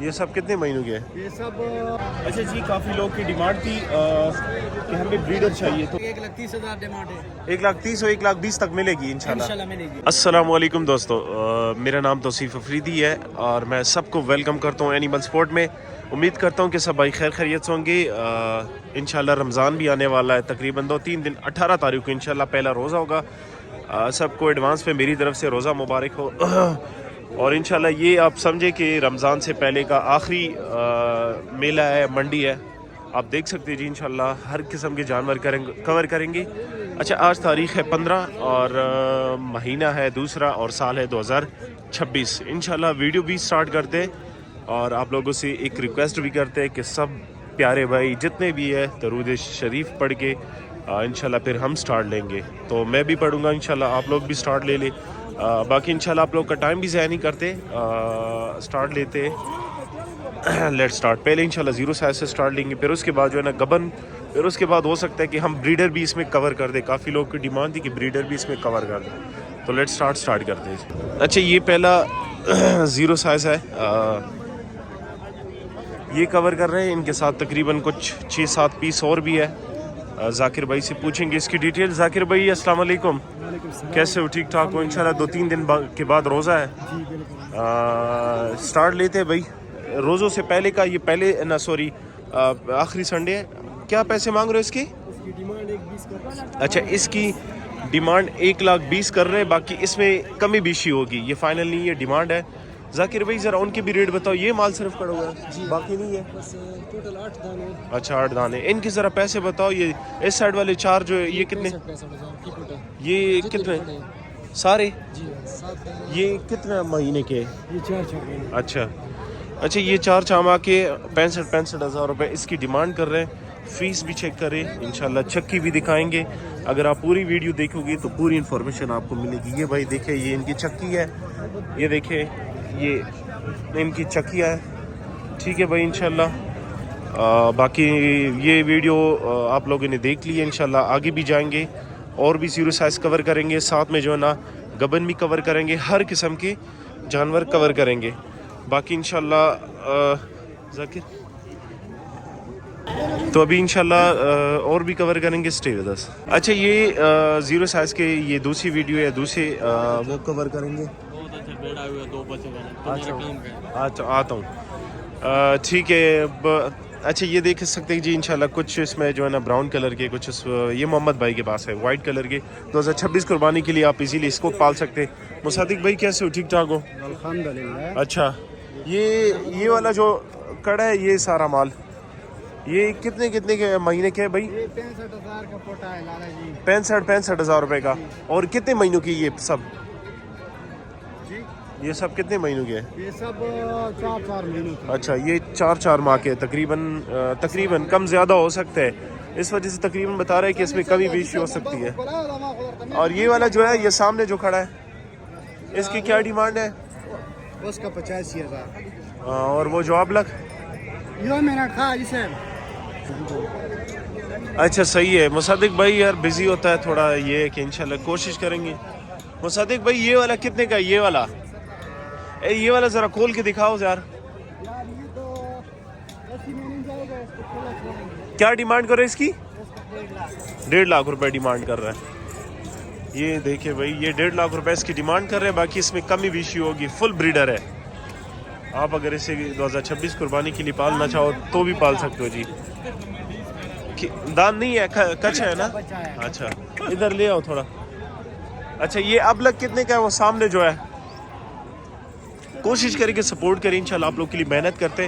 یہ سب کتنے مہینوں کے ہیں؟ یہ سب اچھا جی، کافی لوگ کی ڈیمانڈ تھی کہ ہمیں بریڈر چاہیے، تو 1,30,000 ڈیمانڈ ہے. 1,30,000 اور 1,20,000 تک ملے گی انشاءاللہ. انشاءاللہ ملے گی. السلام علیکم دوستو، میرا نام توصیف افریدی ہے اور میں سب کو ویلکم کرتا ہوں اینیمل سپورٹ میں. امید کرتا ہوں کہ سب بھائی خیر خیریت سے ہوں گے. انشاءاللہ رمضان بھی آنے والا ہے، تقریباً 2-3 دن، 18 تاریخ کو انشاءاللہ پہلا روزہ ہوگا. سب کو ایڈوانس میں میری طرف سے روزہ مبارک ہو. اور انشاءاللہ یہ آپ سمجھے کہ رمضان سے پہلے کا آخری میلہ ہے، منڈی ہے. آپ دیکھ سکتے جی انشاءاللہ ہر قسم کے جانور کور کریں گے. اچھا، آج تاریخ ہے 15 اور مہینہ ہے دوسرا اور سال ہے 2026. انشاءاللہ ویڈیو بھی سٹارٹ کرتے اور آپ لوگوں سے ایک ریکویسٹ بھی کرتے کہ سب پیارے بھائی جتنے بھی ہے درود شریف پڑھ کے انشاءاللہ پھر ہم سٹارٹ لیں گے. تو میں بھی پڑھوں گا انشاءاللہ، آپ لوگ بھی سٹارٹ لے لیں. باقی انشاءاللہ آپ لوگ کا ٹائم بھی ضائع نہیں کرتے، سٹارٹ لیتے. Let start. پہلے انشاءاللہ 0 سائز سے سٹارٹ لیں گے، پھر اس کے بعد جو ہے نا گبن، پھر اس کے بعد ہو سکتا ہے کہ ہم بریڈر بھی اس میں کور کر دیں. کافی لوگ کی ڈیمانڈ تھی کہ بریڈر بھی اس میں کور کر دیں. تو لیٹ سٹارٹ کرتے ہیں. اچھا، یہ پہلا 0 سائز ہے، یہ کور کر رہے ہیں. ان کے ساتھ تقریباً کچھ 6-7 پیس اور بھی ہے. ذاکر بھائی سے پوچھیں گے اس کی ڈیٹیل. ذاکر بھائی السلام علیکم، کیسے ہو؟ ٹھیک ٹھاک ہو؟ انشاءاللہ 2-3 دن کے بعد روزہ ہے. سٹارٹ لیتے ہیں بھائی. روزوں سے پہلے کا یہ پہلے آخری سنڈے ہے. کیا پیسے مانگ رہے ہو اس کی؟ ڈیمانڈ 1,20 کر رہا ہے. اچھا، اس کی ڈیمانڈ 1,20,000 کر رہے ہیں، باقی اس میں کمی بیشی ہوگی. یہ فائنل نہیں، یہ ڈیمانڈ ہے. ذاکر بھائی ذرا ان کے بھی ریٹ بتاؤ. یہ مال صرف کڑا ہوا ہے، باقی نہیں ہے؟ بس ٹوٹل 8 دانے. اچھا 8 دانے. ان کے ذرا پیسے بتاؤ. یہ اس سائڈ والے 4 جو ہے یہ کتنے؟ 65,000 کی ٹوٹل. یہ کتنے سارے؟ جی 7 دانے. یہ کتنے مہینے کے؟ یہ 4 مہینے. اچھا یہ 4 چاما کے 65,000 روپے اس کی ڈیمانڈ کر رہے ہیں. فیس بھی چیک کریں انشاءاللہ، چکی بھی دکھائیں گے. اگر آپ پوری ویڈیو دیکھو گی تو پوری انفارمیشن آپ کو ملے گی. یہ بھائی دیکھیں، یہ ان کی چکی ہے، یہ دیکھیں یہ ان کی چکی ہے. ٹھیک ہے بھائی انشاءاللہ. باقی یہ ویڈیو آپ لوگوں نے دیکھ لی ہے. انشاءاللہ آگے بھی جائیں گے اور بھی 0 سائز کور کریں گے، ساتھ میں جو ہے نا گبن بھی کور کریں گے، ہر قسم کے جانور کور کریں گے. باقی انشاءاللہ ذاکر تو ابھی انشاءاللہ اور بھی کور کریں گے. سٹے ود اس. اچھا، یہ 0 سائز کے یہ دوسری ویڈیو ہے، دوسرے وہ کور کریں گے. بہت اچھا بیڑا ہوا ہے 2 بچے کا. اچھا آتا ہوں. ٹھیک ہے. اچھا یہ دیکھ سکتے ہیں جی انشاءاللہ کچھ اس میں جو ہے نا براؤن کلر کے، کچھ یہ محمد بھائی کے پاس ہے وائٹ کلر کے. 2026 قربانی کے لیے آپ ایزیلی اس کو پال سکتے. مصدق بھائی کیسے ہو؟ ٹھیک ٹھاک ہو؟ الحمدللہ. اچھا، یہ والا جو کڑا ہے یہ سارا مال یہ کتنے کے مہینے کے ہے بھائی؟ یہ 65,000 کا پوٹا ہے لالا جی. 65,000 روپے کا. اور کتنے مہینوں کی یہ سب؟ جی یہ سب کتنے مہینوں کے ہیں؟ یہ سب 4 مہینوں کا. اچھا، یہ 4 ماہ کے تقریباً کم زیادہ ہو سکتے ہیں. اس وجہ سے تقریباً بتا رہے ہیں کہ اس میں کمی بیشی ہو سکتی ہے. اور یہ والا جو ہے یہ سامنے جو کھڑا ہے اس کی کیا ڈیمانڈ ہے؟ اس کا 85,000. اور وہ جو اب لگ یہ منٹ کھا جسے. اچھا صحیح ہے. مصدق بھائی یار بزی ہوتا ہے تھوڑا، یہ ہے کہ انشاءاللہ کوشش کریں گے. مصدق بھائی یہ والا کتنے کا ہے؟ یہ والا ذرا کھول کے دکھاؤ یار. یار یہ تو ایسی میں نہیں جائے گا، اس کو کھلا چھوڑیں گے. کیا ڈیمانڈ کر رہے اس کی؟ اس کا 1.5 لاکھ. 1.5 لاکھ روپے ڈیمانڈ کر رہا ہے. یہ دیکھیں بھائی یہ 1.5 لاکھ روپے اس کی ڈیمانڈ کر رہے ہیں. باقی اس میں کمی بیشی ہوگی. فل بریڈر ہے. آپ اگر اسے 2026 قربانی کے لیے پالنا چاہو تو بھی پال سکتے ہو جی. دان نہیں ہے، کچھ ہے نا. اچھا ادھر لے آؤ تھوڑا. اچھا یہ اب لگ کتنے کا ہے؟ وہ سامنے جو ہے کوشش کریں کہ سپورٹ کریں انشاءاللہ. آپ لوگ کے لیے محنت کرتے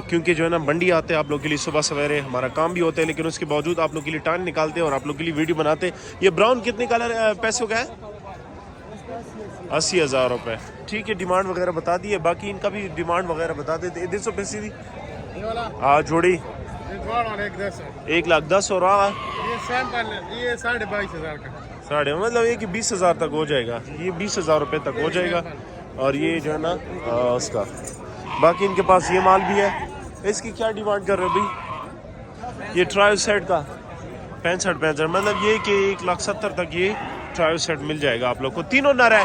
کیونکہ جو ہے نا منڈی آتے ہیں آپ لوگ کے لیے صبح سویرے، ہمارا کام بھی ہوتا ہے لیکن اس کے باوجود آپ لوگ کے لیے ٹائم نکالتے اور آپ لوگ کے لیے ویڈیو بناتے. یہ براؤن کتنے کلر پیسوں کا ہے؟ 80,000 روپے. ٹھیک ہے، ڈیمانڈ وغیرہ بتا دی ہے. باقی ان کا بھی ڈیمانڈ وغیرہ بتا دیتے. 150 پیسے دی جوڑی 1,10,000 اور یہ 22,500 کا. ساڑھے مطلب یہ کہ 20,000 تک ہو جائے گا. یہ 20,000 روپے تک ہو جائے گا. اور یہ جو ہے نا اس کا باقی ان کے پاس یہ مال بھی ہے. اس کی کیا ڈیمانڈ کر رہے ہو بھائی؟ یہ ٹرائل سیٹ کا 65 مطلب یہ کہ 1,70,000 تک یہ ٹرائل سیٹ مل جائے گا آپ لوگ کو. تینوں نر ہے.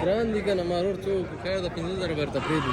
براندي كان مارور تو كذا 15,000 برتا فريدي.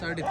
3.5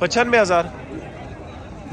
95,000.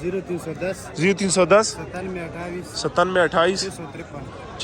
0310 0310 9728 9728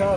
4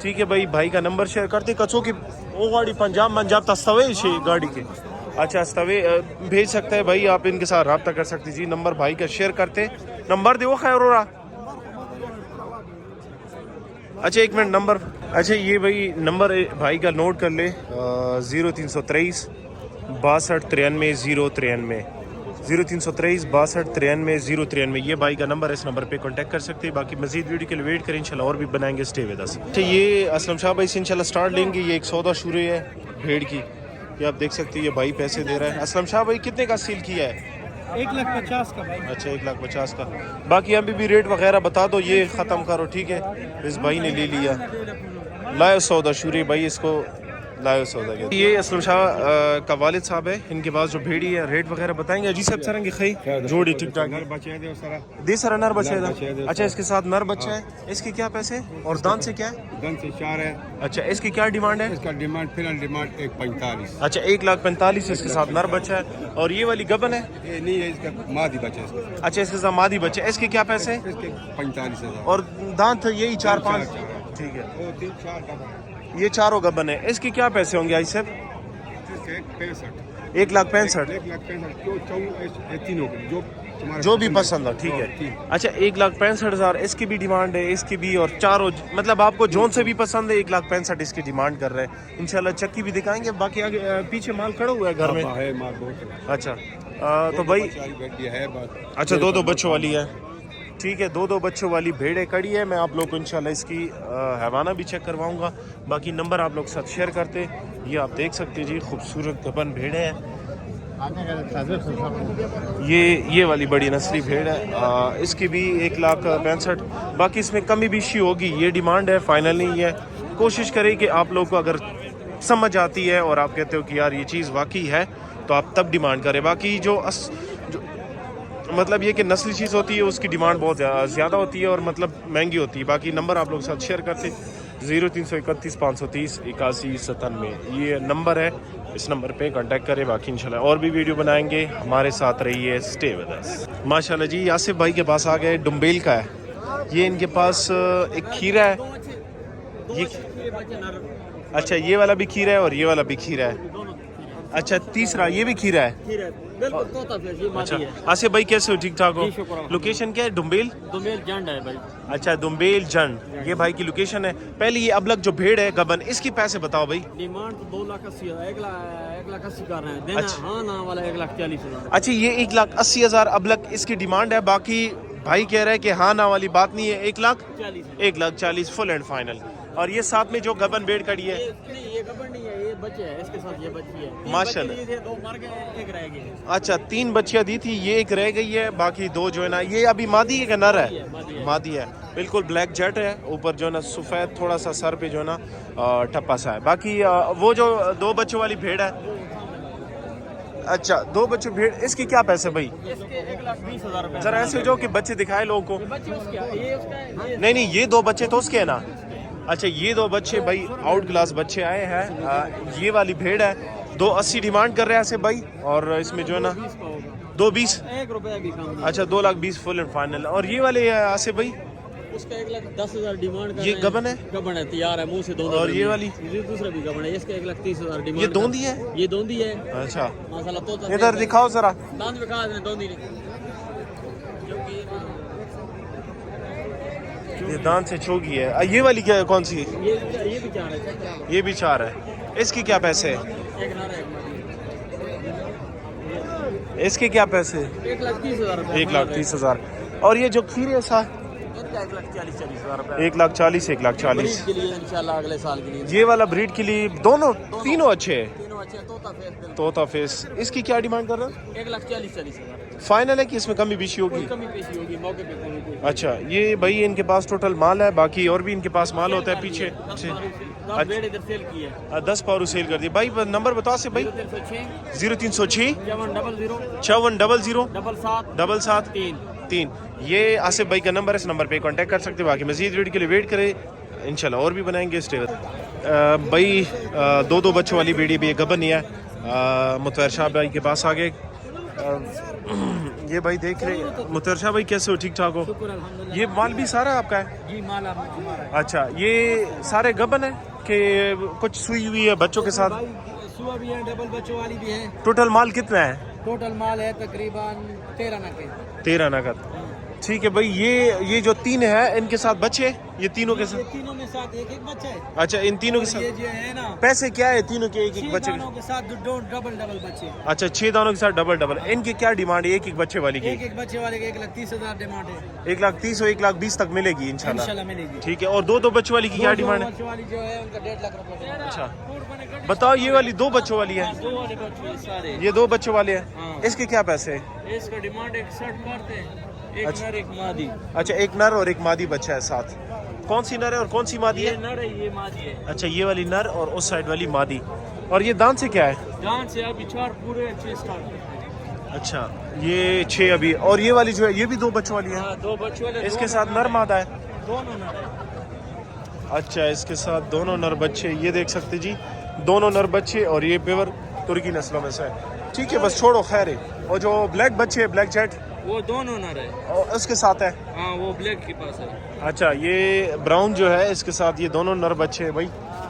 ٹھیک ہے بھائی, بھائی کا نمبر شیئر کرتے کچو کی وہ گاڑی پنجاب تستوے گاڑی کے. اچھا استوے بھیج سکتا ہے بھائی, آپ ان کے ساتھ رابطہ کر سکتے جی. نمبر بھائی کا شیئر کرتے, نمبر دو خیر ہو رہا. اچھا ایک منٹ نمبر, اچھا یہ بھائی نمبر بھائی کا نوٹ کر لے, 0323 62 93 093 62 93 093. یہ بھائی کا نمبر ہے, اس نمبر پہ کانٹیکٹ کر سکتے ہیں. باقی مزید ویڈیو کے لیے ویٹ کریں, انشاءاللہ اور بھی بنائیں گے. Stay with us. اچھا یہ اسلم شاہ بھائی سے انشاءاللہ سٹارٹ لیں گے. یہ ایک سودا شروع ہے بھیڑ کی, یہ آپ دیکھ سکتے ہیں. یہ بھائی پیسے دے رہا ہے. اسلم شاہ بھائی کتنے کا سیل کیا ہے؟ 1,50,000 کا بھائی. اچھا 1,50,000 کا. باقی ابھی بھی ریٹ وغیرہ بتا دو, یہ ختم کرو ٹھیک ہے. اس بھائی نے لے لیا, لائے سودا شروع بھائی, اس کو لائے سودا. یہ اسلم شاہ کا والد صاحب ہے, ان کے پاس جو بھیڑی ہے ریٹ وغیرہ بتائیں گے. جی صاحب سرنگ کی خی جوڑی ٹک ٹاک دے سر نر بچے دا. اچھا اس کے ساتھ نر بچہ ہے, اس کے کیا پیسے اور دان سے کیا ہے؟ دن سے 4 ہے. اچھا اس کی کیا ڈیمانڈ ہے؟ اس کا ڈیمانڈ فی الحال ڈیمانڈ 1,45,000. اچھا 1,45,000 اس کے ساتھ نر بچہ ہے. اور یہ والی گبن ہے؟ یہ نہیں ہے, اس کا مادی بچہ ہے. اس کا اچھا اس کے ساتھ مادی بچہ, اس کے کیا پیسے؟ اس کے 45,000. اور دانت یہی 4-5. ٹھیک ہے, وہ 3-4 کا یہ چاروں گبن ہے. اس کے کیا پیسے ہوں گے آئی صاحب؟ 1,65,000. 1,65,000 1,65,000 تینوں کے جو بھی پسند ہو. ٹھیک ہے. اچھا 1,65,000 اس کی بھی ڈیمانڈ ہے, اس کی بھی, اور چاروں مطلب آپ کو جون سے بھی پسند ہے 1,65,000 اس کی ڈیمانڈ کر رہے ہیں. انشاءاللہ چکی بھی دکھائیں گے. باقی آگے پیچھے مال کھڑا ہوا ہے گھر میں. ہے مال بہت. اچھا تو بھائی ہے بات. اچھا 2 بچوں والی ہے. ٹھیک ہے 2 بچوں والی بھیڑیں کڑی ہے. میں آپ لوگ کو انشاءاللہ اس کی حیوانہ بھی چیک کرواؤں گا. باقی نمبر آپ لوگ ساتھ شیئر کرتے. یہ آپ دیکھ سکتے جی, خوبصورت گبن بھیڑیں ہیں. یہ والی بڑی نسلی بھیڑ ہے, اس کی بھی 1,65,000. باقی اس میں کمی بیشی ہوگی, یہ ڈیمانڈ ہے, فائنل نہیں ہے. کوشش کریں کہ آپ لوگ کو اگر سمجھ آتی ہے اور آپ کہتے ہو کہ یار یہ چیز واقعی ہے تو آپ تب ڈیمانڈ کریں. باقی جو مطلب یہ کہ نسلی چیز ہوتی ہے اس کی ڈیمانڈ بہت زیادہ ہوتی ہے اور مطلب مہنگی ہوتی ہے. باقی نمبر آپ لوگ ساتھ شیئر کرتے 0331 530 8197. یہ نمبر ہے, اس نمبر پہ کانٹیکٹ کریں. باقی انشاءاللہ اور بھی ویڈیو بنائیں گے, ہمارے ساتھ رہیے. Stay with us. ماشاءاللہ جی یاسف بھائی کے پاس آ گئے, ڈمبیل کا ہے. یہ ان کے پاس ایک کھیرا ہے. اچھا یہ والا بھی کھیرا ہے اور یہ والا بھی کھیرا ہے. اچھا تیسرا یہ بھی کھیرا ہے. اچھا آصف بھائی کیسے ہو؟ ٹھیک ٹھاک ہو؟ لوکیشن کیا ہے؟ ڈمبیل جنڈ ہے بھائی. اچھا دمبیل جنڈ یہ بھائی کی لوکیشن ہے. پہلے یہ ابلک جو بھیڑ ہے گبن, اس کی پیسے بتاؤ بھائی. ڈیمانڈ 2,80,000 1,80,000 کر رہے ہیں. دینا ہاں نا والا 1,40,000. اچھا یہ 1,80,000 ابلک اس کی ڈیمانڈ ہے. باقی بھائی کہہ رہے ہیں کہ ہاں نا والی بات نہیں ہے, 1,40,000 فل اینڈ فائنل. اور یہ ساتھ میں جو گبن بھیڑ کڑی ہے یہ گبن نہیں ہے, یہ بچے ہے, اس کے ساتھ یہ بچی ہے. ماشاءاللہ. 2 مر گئے, 1 رہ گئی. اچھا 3 بچیاں دی تھی, یہ 1 رہ گئی ہے, باقی 2 جو ہے نا یہ ابھی مادی ہے کہ نر ہے؟ مادی ہے. بالکل بلیک جیٹ ہے, اوپر جو ہے نا سفید تھوڑا سا سر پہ جو ہے نا ٹپا سا ہے. باقی وہ جو 2 بچوں والی بھیڑ ہے, اچھا 2 بچوں بھیڑ, اس کے کیا پیسے بھائی؟ اس کے 1,20,000 روپے. ذرا ایسے جو کہ بچے دکھائے لوگوں کو. بچے اس کے, یہ اس کا ہے. نہیں یہ 2 بچے تو اس کے ہیں نا. اچھا یہ 2 بچے بھائی آؤٹ کلاس بچے آئے ہیں. یہ والی بھیڑ ہے 2,80,000 ڈیمانڈ کر رہے ہیں ایسے بھائی, اور اس میں جو ہے نا 2,20,000. 1 روپیہ بھی کم. اچھا 2,20,000 فل اینڈ فائنل. اور یہ والے آصف بھائی اس کا 1,10,000 ڈیمانڈ. یہ گبن ہے؟ گبن ہے, تیار ہے, منہ سے دونوں. اور یہ والی دوسرا بھی گبن ہے, اس کا 1,30,000 ڈیمانڈ. یہ دوندی ہے؟ یہ دوندی ہے. اچھا ماشاءاللہ. تو ادھر دکھاؤ ذرا. دانت دکھا دیں, دوندی نہیں. یہ دانت سے چوگی ہے. یہ والی کیا کون سی؟ یہ بھی 4 ہے. یہ بھی 4 ہے. اس کی کیا پیسے ہے؟ 1 نر ہے. اس کے کیا پیسے؟ 1,30,000 روپے. 1,30,000. اور یہ جو کھیرے سا 1,40,000 روپے. 1,40,000 1,40,000 کے لیے انشاءاللہ اگلے سال کے لیے. یہ والا بریڈ کے لیے تینوں اچھے ہیں. تینوں اچھے. طوطا فیس. طوطا فیس. اس کی کیا ڈیمانڈ کر رہا ہے؟ 1,40,000. فائنل ہے کہ اس میں کمی بیشی ہوگی؟ کمی پیشی ہوگی موقع پہ. کوئی اچھا یہ بھائی ان کے پاس ٹوٹل مال ہے, باقی اور بھی ان کے پاس مال ہوتا ہے پیچھے. 10 بیڑ ادھر سیل کی ہے. 10 پارو سیل کر دی بھائی. نمبر بتا سے بھائی. 0306 0306 700 5400 77 3. یہ آصف بھائی کا نمبر ہے, اس نمبر پہ کانٹیکٹ کر سکتے. باقی مزید ویڈیو کے لیے ویٹ کریں, انشاءاللہ اور بھی بنائیں گے. اسٹے بھائی 2 بچوں والی بیڑی بھی گبن ہی ہے. متویر شاہ بھائی کے پاس آگے یہ بھائی دیکھ رہے مترشا بھائی کیسے ہو؟ ٹھیک ٹھاک ہو؟ شکر الحمدللہ. یہ مال بھی سارا آپ کا ہے؟ جی مال ہمارا ہے. اچھا یہ سارے گبن ہیں کہ کچھ سوئی ہوئی ہے بچوں کے ساتھ؟ بھائی سوا بھی ہے, ڈبل بچوں والی بھی ہے. ٹوٹل مال کتنا ہے؟ ٹوٹل مال ہے تقریباً 13 نقد. 13 نقد. ٹھیک ہے بھائی. یہ جو تین ہے ان کے ساتھ بچے یہ تینوں کے یہ ساتھ؟ تینوں میں ساتھ ایک ایک بچہ ہے. اچھا ان تینوں کے یہ ساتھ جو ہے نا پیسے کیا ہے تینوں کے ایک ایک 6 بچے کے؟ دانوں کے ساتھ ڈبل بچے. اچھا 6 دانوں کے ساتھ ڈبل ڈبل. ان کی کیا ڈیمانڈ ہے ایک ایک بچے والی کی؟ ایک ایک بچے والے کے 1,30,000 ڈیمانڈ ہے. 1,30,000 اور 1,20,000 تک ملے گی انشاءاللہ. انشاءاللہ ملے گی. ٹھیک ہے. اور دو بچوں والی کی کیا ڈیمانڈ ہے؟ بچوں والی جو ہے ان کا 1.5 لاکھ روپے. اچھا بتاؤ یہ والی 2 بچوں والی ہے؟ 2 والے بچے سارے یہ 2 بچوں والے ہیں. ہاں. اس کے کیا پیسے ہیں؟ اس کا ڈیمانڈ 61 کرتے ہیں. ایک نر ایک مادی. اچھا ایک نر اور ایک مادی بچہ ہے ساتھ. کون سی نر ہے اور کون سی مادی یہ ہے؟ نر ہے یہ مادی ہے. اچھا یہ والی نر اور اس سائڈ والی مادی. اور یہ دان سے کیا ہے؟ جان سے ابھی 4 پورے 6 سٹارٹ. اچھا یہ 6 ابھی. اور یہ والی جو ہے یہ بھی 2 بچوں والی ہے؟ ہاں 2 بچے والے. اس کے ساتھ نر مادہ ہے؟ دونوں نر ہے. اچھا اس کے ساتھ دونوں نر بچے. یہ دیکھ سکتے جی دونوں نر بچے. اور یہ پیور ترکی نسلوں میں سے ہے. ٹھیک ہے بس چھوڑو خیر ہے. اور جو بلیک بچے ہے بلیک جیٹ وہ دونوں نر ہے. اس کے ساتھ ہے؟ ہاں وہ بلیک کے پاس ہے. اچھا یہ براؤن جو ہے اس کے ساتھ یہ دونوں نر بچے ہیں بھائی.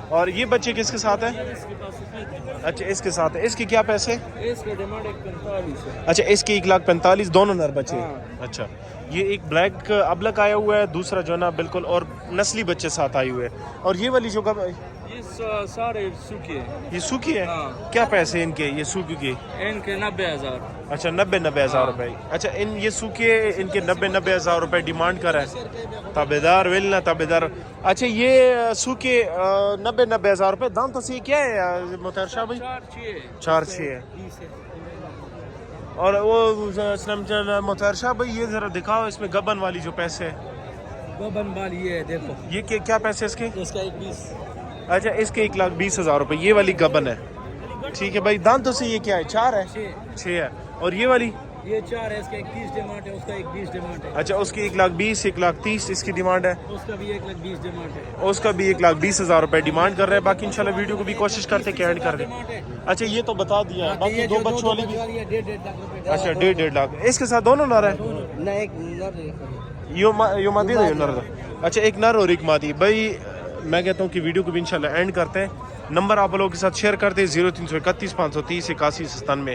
اور یہ بچے کس کے ساتھ ہیں؟ اس کے پاس سفید ہے. اچھا اس کے ساتھ ہے. اس کے کیا پیسے؟ اس کا ڈیمانڈ 45 ہے. اچھا اس کے 1,45,000 دونوں نر بچے. ہاں. اچھا یہ ایک بلیک ابلک آیا ہوا ہے دوسرا جو ہے نا بالکل اور نسلی بچے ساتھ آئے ہوئے ہیں. اور یہ والی جو یہ سارے سوکھے ہیں. یہ سوکھی ہے؟ ہاں. کیا پیسے ان کے یہ سوکھی کے؟ ان کے 90,000. اچھا 90,000 روپے. اچھا یہ سوکھے ان کے 90,000 روپے ڈیمانڈ کر ہے. تابیدار ویلنا تابیدار. اچھا یہ سوکھے 90,000 روپے. دام تو سی کیا ہے مترشا بھائی؟ 4-6 ہے. اور وہ مترشا بھائی یہ ذرا دکھاؤ اس میں گبن والی جو پیسے ہے. گبن والی ہے دیکھو. یہ کیا پیسے اس کے؟ اس کا 21. اچھا اس کے 1,20,000 روپے. یہ والی گبن ہے. ٹھیک ہے بھائی. دان تو سے یہ کیا ہے؟ 4 ہے؟ 6 ہے. اور یہ والی؟ یہ 4 ہے. اس کا 21 ڈیمانڈ ہے. اس کا 20 ڈیمانڈ ہے. اچھا اس کی 1,20,000 1,30,000 اس کی ڈیمانڈ ہے. اس کا بھی 1,20,000 ڈیمانڈ ہے. اس کا بھی 1,20,000 روپے ڈیمانڈ کر رہے ہیں. باقی انشاءاللہ ویڈیو کو بھی کوشش کرتے کہ اینڈ کر دیں. ڈیمانڈ ہے. اچھا یہ تو بتا دیا ہے. باقی 2 بچوں والی بھی. ہے 1.5 لاکھ روپے. اچھا 1.5 لاکھ. اس کے ساتھ دونوں نر ہے؟ نہ ایک نر ہے. یو مادی ہے نر. اچھا ایک نر اور ایک مادی. بھائی میں کہتا ہوں کہ ویڈیو کو بھی انشاءاللہ اینڈ کرتے ہیں. نمبر آپ لوگوں کے ساتھ شیئر کرتے ہیں 0331 530 8197.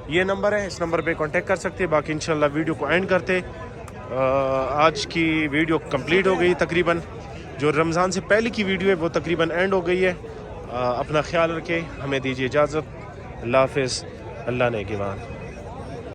یہ نمبر ہے. اس نمبر پہ کانٹیکٹ کر سکتے ہیں. باقی انشاءاللہ ویڈیو کو اینڈ کرتے. آج کی ویڈیو کمپلیٹ ہو گئی تقریباً. جو رمضان سے پہلے کی ویڈیو ہے وہ تقریباً اینڈ ہو گئی ہے. اپنا خیال رکھیں. ہمیں دیجیے اجازت. اللہ حافظ. اللہ نے کے بعد.